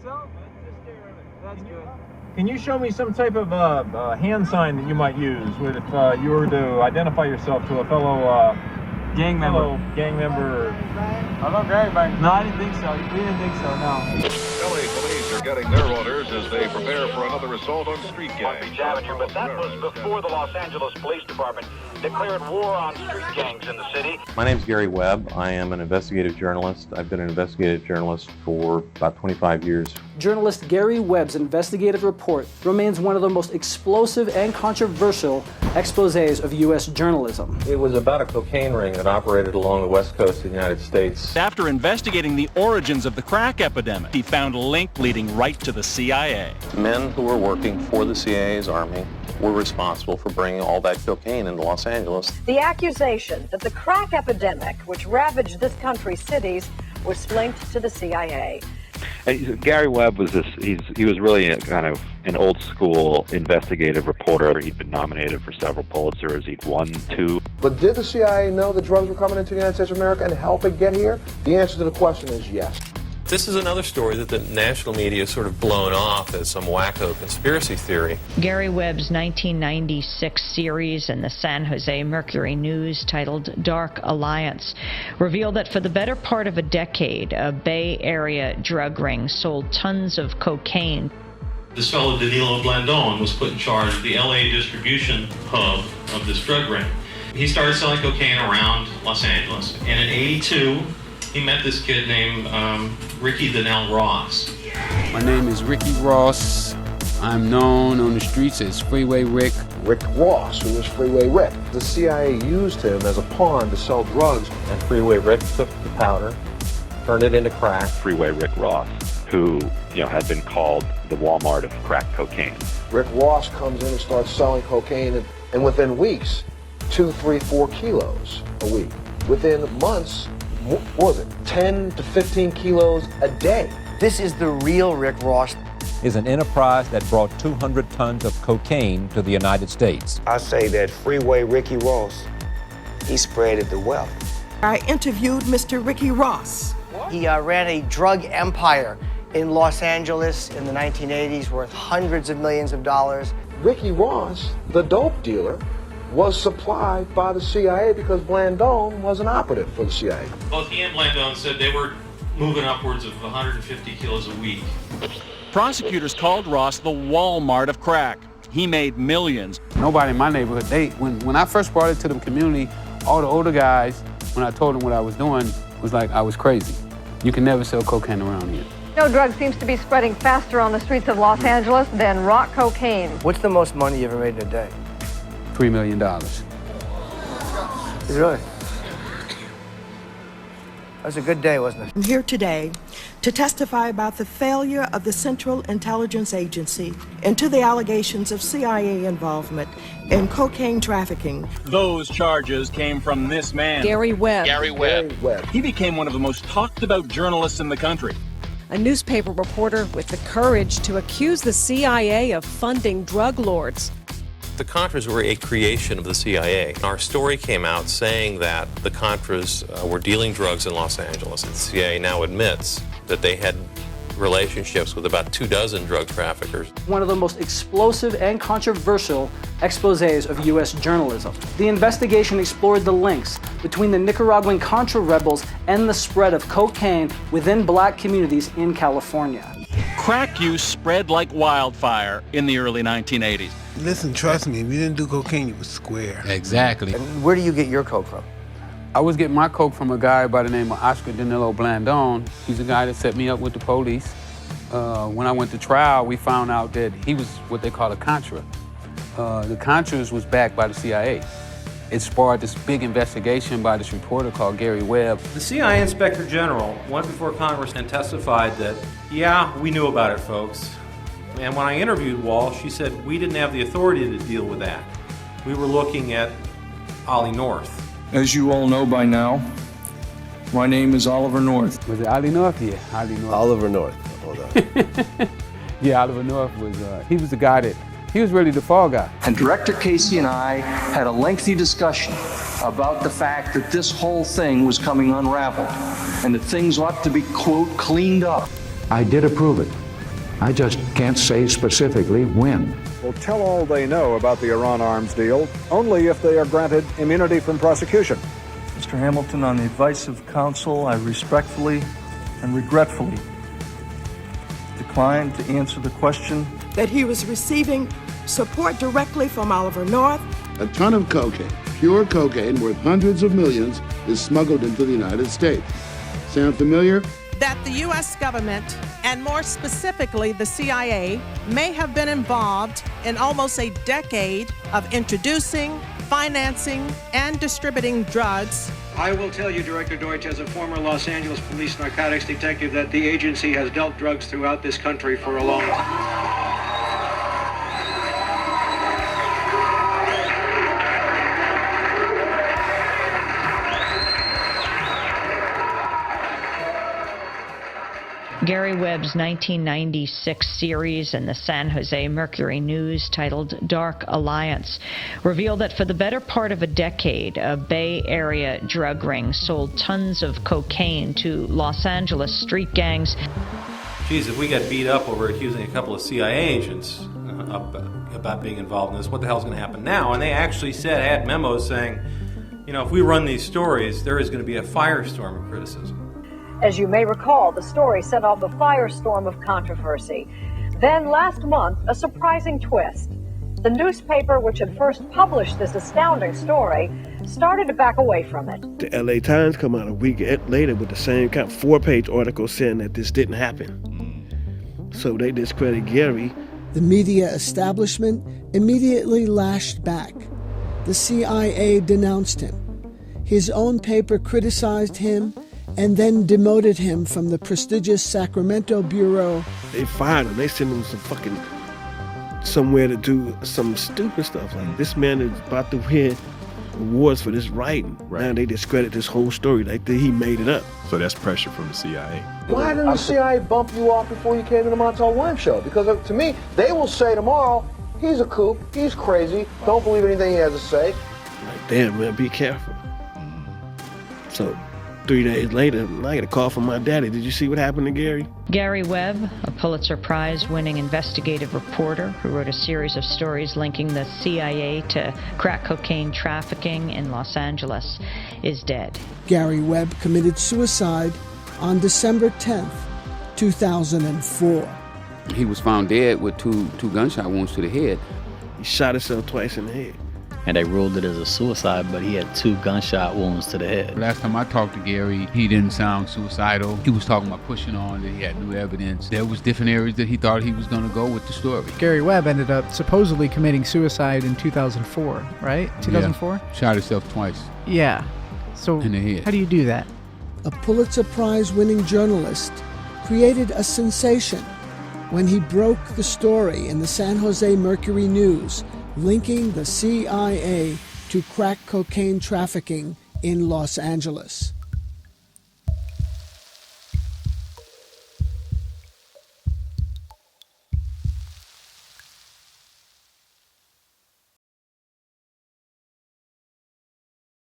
so? That's good. Can you show me some type of hand sign that you might use if you were to identify yourself to a fellow Gang member. Hello, gangbang. No, I didn't think so. We didn't think so, no. LA police are getting their orders as they prepare for another assault on street gangs. Avenue, but that was before the Los Angeles Police Department declared war on street gangs in the city. My name's Gary Webb. I am an investigative journalist. I've been an investigative journalist for about 25 years. Journalist Gary Webb's investigative report remains one of the most explosive and controversial exposés of U.S. journalism. It was about a cocaine ring that operated along the west coast of the United States. After investigating the origins of the crack epidemic, he found a link leading right to the CIA. Men who were working for the CIA's army were responsible for bringing all that cocaine into Los Angeles. The accusation that the crack epidemic, which ravaged this country's cities, was linked to the CIA. Gary Webb was he was really a kind of an old school investigative reporter. He'd been nominated for several Pulitzers. He'd won 2. But did the CIA know that drugs were coming into the United States of America and help it get here? The answer to the question is yes. This is another story that the national media has sort of blown off as some wacko conspiracy theory. Gary Webb's 1996 series in the San Jose Mercury News titled Dark Alliance revealed that for the better part of a decade, a Bay Area drug ring sold tons of cocaine. This fellow Danilo Blandon was put in charge of the LA distribution hub of this drug ring. He started selling cocaine around Los Angeles, and in '82, he met this kid named Ricky Donnell Ross. My name is Ricky Ross. I'm known on the streets as Freeway Rick. Rick Ross, who was Freeway Rick. The CIA used him as a pawn to sell drugs. And Freeway Rick took the powder, turned it into crack. Freeway Rick Ross, who had been called the Walmart of crack cocaine. Rick Ross comes in and starts selling cocaine, and within weeks, 2, 3, 4 kilos a week. Within months, what was it, 10 to 15 kilos a day. This is the real Rick Ross. Is an enterprise that brought 200 tons of cocaine to the United States. I say that Freeway Ricky Ross, he spreaded the wealth. I interviewed Mr. Ricky Ross. He ran a drug empire in Los Angeles in the 1980s worth hundreds of millions of dollars. Ricky Ross, the dope dealer, was supplied by the CIA because Blandon was an operative for the CIA. Both he and Blandon said they were moving upwards of 150 kilos a week. Prosecutors called Ross the Walmart of crack. He made millions. Nobody in my neighborhood, when I first brought it to the community, all the older guys, when I told them what I was doing, was like I was crazy. You can never sell cocaine around here. No drug seems to be spreading faster on the streets of Los Angeles than rock cocaine. What's the most money you ever made in a day? $3 million. Really? That was a good day, wasn't it? I'm here today to testify about the failure of the Central Intelligence Agency into the allegations of CIA involvement in cocaine trafficking. Those charges came from this man, Gary Webb. Gary Webb. He became one of the most talked about journalists in the country. A newspaper reporter with the courage to accuse the CIA of funding drug lords. The Contras were a creation of the CIA. Our story came out saying that the Contras were dealing drugs in Los Angeles. The CIA now admits that they had relationships with about 24 drug traffickers. One of the most explosive and controversial exposés of U.S. journalism. The investigation explored the links between the Nicaraguan Contra rebels and the spread of cocaine within black communities in California. Crack use spread like wildfire in the early 1980s. Listen, trust me, if you didn't do cocaine, you was square. Exactly. And where do you get your coke from? I was getting my coke from a guy by the name of Oscar Danilo Blandon. He's a guy that set me up with the police. When I went to trial, we found out that he was what they call a Contra. The Contras was backed by the CIA. It sparked this big investigation by this reporter called Gary Webb. The CIA Inspector General went before Congress and testified that, yeah, we knew about it, folks. And when I interviewed Wall, she said we didn't have the authority to deal with that. We were looking at Ollie North. As you all know by now, my name is Oliver North. Was it Ollie North? Yeah, Ollie North. Oliver North. Hold on. Yeah, Oliver North was, he was the guy that, he was really the fall guy. And Director Casey and I had a lengthy discussion about the fact that this whole thing was coming unraveled and that things ought to be, quote, cleaned up. I did approve it. I just can't say specifically when. Will tell all they know about the Iran arms deal only if they are granted immunity from prosecution. Mr. Hamilton, on the advice of counsel, I respectfully and regretfully decline to answer the question. That he was receiving support directly from Oliver North. A ton of cocaine, pure cocaine worth hundreds of millions, is smuggled into the United States. Sound familiar? That the U.S. government, and more specifically the CIA, may have been involved in almost a decade of introducing, financing, and distributing drugs. I will tell you, Director Deutsch, as a former Los Angeles police narcotics detective, that the agency has dealt drugs throughout this country for a long time. Gary Webb's 1996 series in the San Jose Mercury News titled Dark Alliance revealed that for the better part of a decade, a Bay Area drug ring sold tons of cocaine to Los Angeles street gangs. Geez, if we got beat up over accusing a couple of CIA agents about being involved in this, what the hell's going to happen now? And they actually had memos saying, you know, if we run these stories, there is going to be a firestorm of criticism. As you may recall, the story set off a firestorm of controversy. Then last month, a surprising twist. The newspaper which had first published this astounding story started to back away from it. The LA Times come out a week later with the same kind of 4-page article saying that this didn't happen. So they discredit Gary. The media establishment immediately lashed back. The CIA denounced him. His own paper criticized him and then demoted him from the prestigious Sacramento bureau. They fired him. They sent him somewhere to do some stupid stuff. Like, this man is about to win awards for this writing. Right. Now they discredit this whole story like he made it up. So that's pressure from the CIA. Why didn't the CIA bump you off before you came to the Montel Williams show? Because to me, they will say tomorrow, he's a kook, he's crazy, don't believe anything he has to say. Like, damn, man, be careful. So 3 days later, I get a call from my daddy. Did you see what happened to Gary? Gary Webb, a Pulitzer Prize-winning investigative reporter who wrote a series of stories linking the CIA to crack cocaine trafficking in Los Angeles, is dead. Gary Webb committed suicide on December 10th, 2004. He was found dead with two gunshot wounds to the head. He shot himself twice in the head. And they ruled it as a suicide, but he had 2 gunshot wounds to the head. Last time I talked to Gary, he didn't sound suicidal. He was talking about pushing on, that he had new evidence. There was different areas that he thought he was going to go with the story. Gary Webb ended up supposedly committing suicide in 2004, right? 2004? Yeah. Shot himself twice. Yeah. So in the head. How do you do that? A Pulitzer Prize-winning journalist created a sensation when he broke the story in the San Jose Mercury News, linking the CIA to crack cocaine trafficking in Los Angeles.